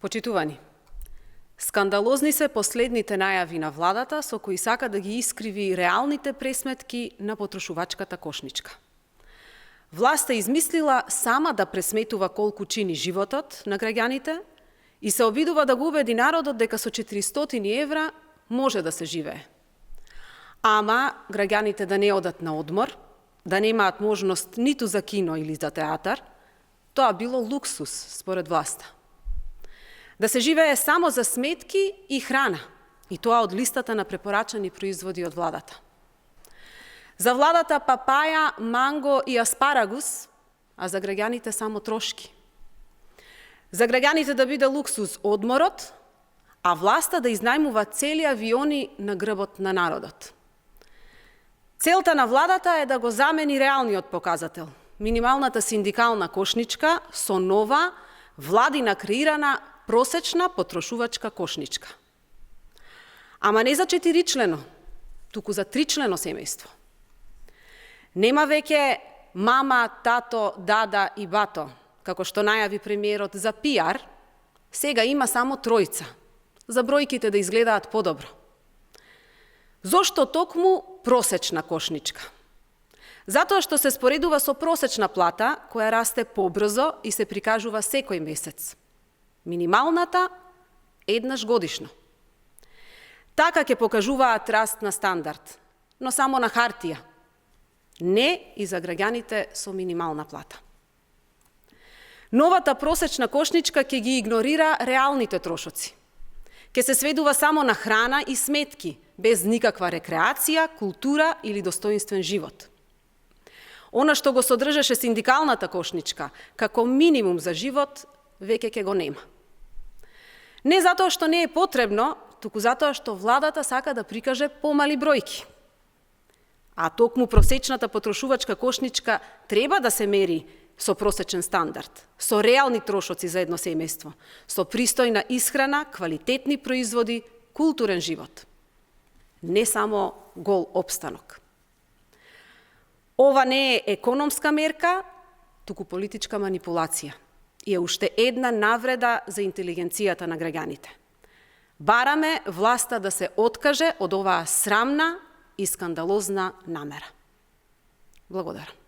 Почитувани, скандалозни се последните најави на владата со кои сака да ги искриви реалните пресметки на потрошувачката кошничка. Власта измислила сама да пресметува колку чини животот на граѓаните и се обидува да го убеди народот дека со 400 евра може да се живее. Ама граѓаните да не одат на одмор, да немаат можност ниту за кино или за театар, тоа било луксус според власта. Да се живее само за сметки и храна, и тоа од листата на препорачани производи од владата. За владата папаја, манго и аспарагус, а за граѓаните само трошки. За граѓаните да биде луксус одморот, а власта да изнајмува цели авиони на грбот на народот. Целта на владата е да го замени реалниот показател, минималната синдикална кошничка со нова, владина креирана просечна потрошувачка кошничка. Ама не за 4-члено, туку за 3-члено семејство. Нема веќе мама, тато, дада и бато, како што најави премиерот за пиар, сега има само тројца, за бројките да изгледаат подобро. Зошто токму просечна кошничка? Затоа што се споредува со просечна плата, која расте побрзо и се прикажува секој месец. Минималната еднаш годишно. Така ќе покажуваат раст на стандард, но само на хартија. Не и за граѓаните со минимална плата. Новата просечна кошничка ќе ги игнорира реалните трошоци. Ќе се сведува само на храна и сметки, без никаква рекреација, култура или достоинствен живот. Она што го содржеше синдикалната кошничка, како минимум за живот, веќе ќе го нема. Не затоа што не е потребно, туку затоа што владата сака да прикаже помали бројки. А токму просечната потрошувачка кошничка треба да се мери со просечен стандард, со реални трошоци за едно семејство, со пристојна исхрана, квалитетни производи, културен живот. Не само гол опстанок. Ова не е економска мерка, туку политичка манипулација и е уште една навреда за интелигенцијата на граѓаните. Бараме власта да се откаже од оваа срамна и скандалозна намера. Благодарам.